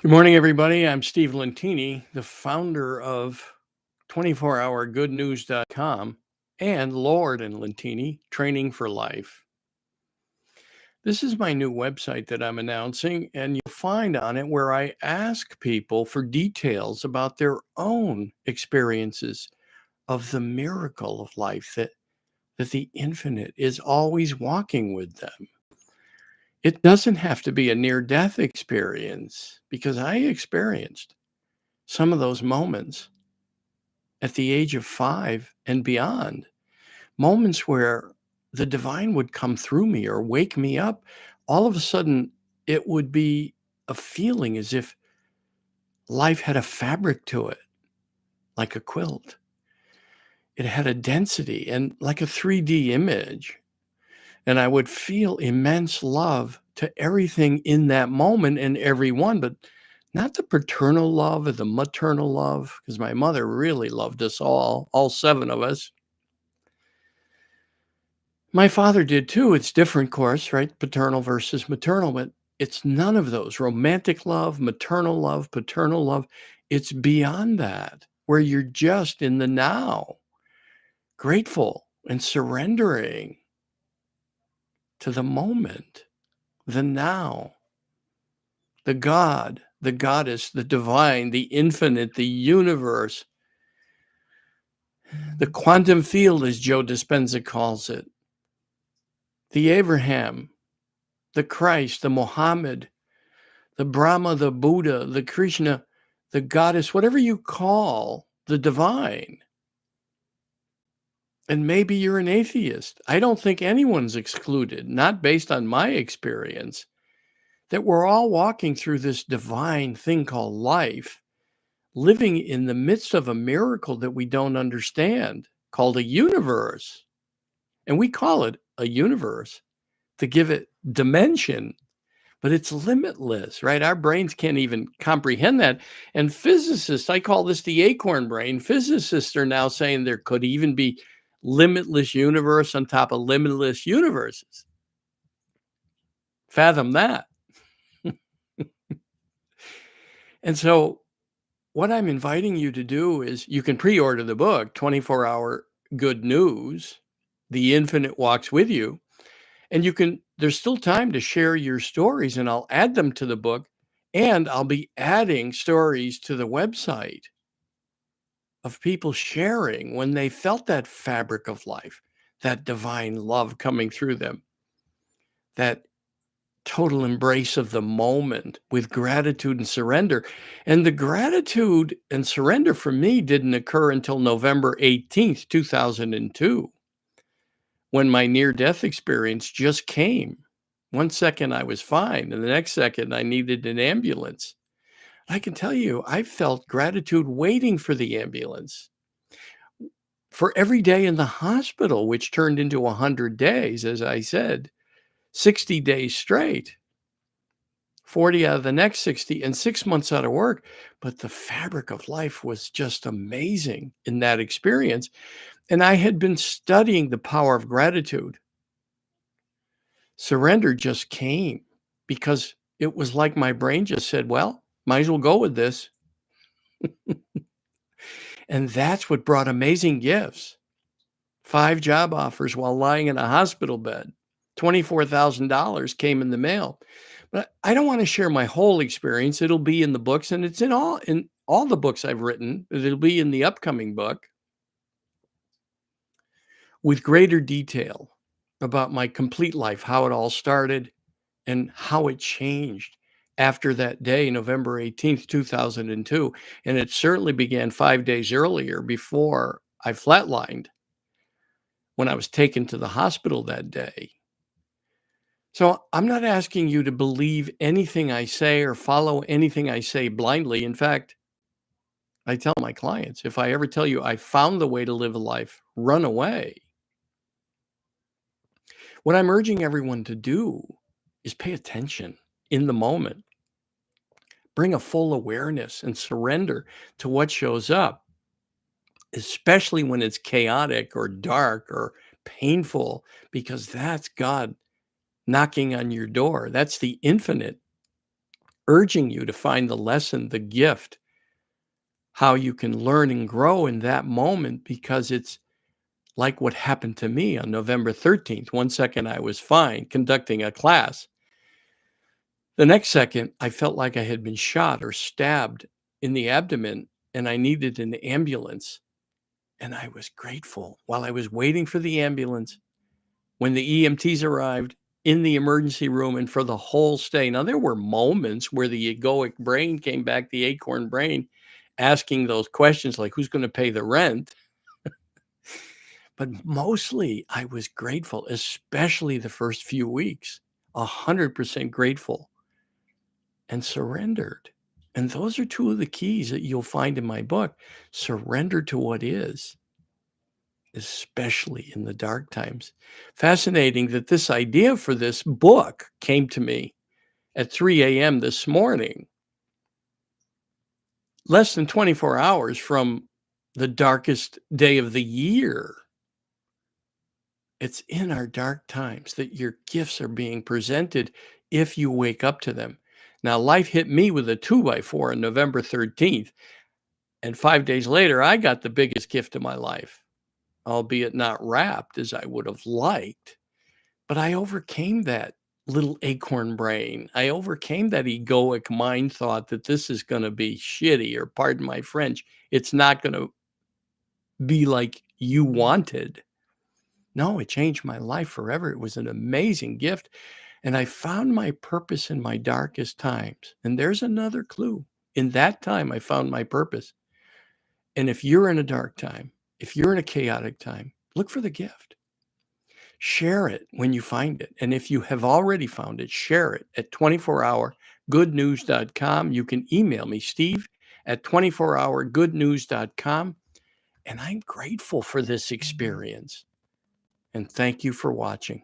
Good morning, everybody. I'm Steve Lentini, the founder of 24hourgoodnews.com and Lord and Lentini Training for Life. This is my new website that I'm announcing, and you'll find on it where I ask people for details about their own experiences of the miracle of life that the infinite is always walking with them. It doesn't have to be a near death experience because I experienced some of those moments at the age of 5 and beyond, moments where the divine would come through me or wake me up. All of a sudden, it would be a feeling as if life had a fabric to it, like a quilt. It had a density and like a 3D image. And I would feel immense love to everything in that moment and everyone, but not the paternal love or the maternal love, because my mother really loved us all 7 of us. My father did too. It's different, of course, right? Paternal versus maternal, but it's none of those. Romantic love, maternal love, paternal love. It's beyond that, where you're just in the now, grateful and surrendering to the moment, the now, the God, the goddess, the divine, the infinite, the universe, the quantum field, as Joe Dispenza calls it, the Abraham, the Christ, the Muhammad, the Brahma, the Buddha, the Krishna, the goddess, whatever you call the divine. And maybe you're an atheist. I don't think anyone's excluded, not based on my experience, that we're all walking through this divine thing called life, living in the midst of a miracle that we don't understand, called a universe. And we call it a universe to give it dimension, but it's limitless, right? Our brains can't even comprehend that. And physicists, I call this the acorn brain. Physicists are now saying there could even be limitless universe on top of limitless universes. Fathom that. And so what I'm inviting you to do is you can pre-order the book, 24-Hour Good News, The Infinite Walks With You. And there's still time to share your stories, and I'll add them to the book, and I'll be adding stories to the website of people sharing when they felt that fabric of life, that divine love coming through them, that total embrace of the moment with gratitude and surrender. And the gratitude and surrender for me didn't occur until November 18th, 2002, when my near-death experience just came. 1 second I was fine, and the next second I needed an ambulance. I can tell you, I felt gratitude waiting for the ambulance. For every day in the hospital, which turned into 100 days, as I said, 60 days straight, 40 out of the next 60, and 6 months out of work. But the fabric of life was just amazing in that experience. And I had been studying the power of gratitude. Surrender just came because it was like my brain just said, well, might as well go with this. And that's what brought amazing gifts. 5 job offers while lying in a hospital bed. $24,000 came in the mail. But I don't want to share my whole experience. It'll be in the books, and it's in all the books I've written. It'll be in the upcoming book with greater detail about my complete life, how it all started and how it changed after that day, November 18th, 2002. And it certainly began 5 days earlier before I flatlined when I was taken to the hospital that day. So I'm not asking you to believe anything I say or follow anything I say blindly. In fact, I tell my clients, if I ever tell you I found the way to live a life, run away. What I'm urging everyone to do is pay attention in the moment. Bring a full awareness and surrender to what shows up, especially when it's chaotic or dark or painful, because that's God knocking on your door. That's the infinite urging you to find the lesson, the gift, how you can learn and grow in that moment, because it's like what happened to me on November 13th. One second I was fine conducting a class. The next second, I felt like I had been shot or stabbed in the abdomen and I needed an ambulance. And I was grateful while I was waiting for the ambulance, when the EMTs arrived, in the emergency room, and for the whole stay. Now, there were moments where the egoic brain came back, the acorn brain, asking those questions like, who's going to pay the rent? But mostly I was grateful, especially the first few weeks, 100% grateful and surrendered. And those are two of the keys that you'll find in my book. Surrender to what is, especially in the dark times. Fascinating that this idea for this book came to me at 3 a.m. this morning, less than 24 hours from the darkest day of the year. It's in our dark times that your gifts are being presented if you wake up to them. Now, life hit me with a 2x4 on November 13th, and 5 days later, I got the biggest gift of my life, albeit not wrapped as I would have liked. But I overcame that little acorn brain. I overcame that egoic mind thought that this is going to be shitty, or pardon my French, it's not going to be like you wanted. No, it changed my life forever. It was an amazing gift. And I found my purpose in my darkest times. And there's another clue. In that time, I found my purpose. And if you're in a dark time, if you're in a chaotic time, look for the gift. Share it when you find it. And if you have already found it, share it at 24hourgoodnews.com. You can email me, Steve at 24hourgoodnews.com. And I'm grateful for this experience. And thank you for watching.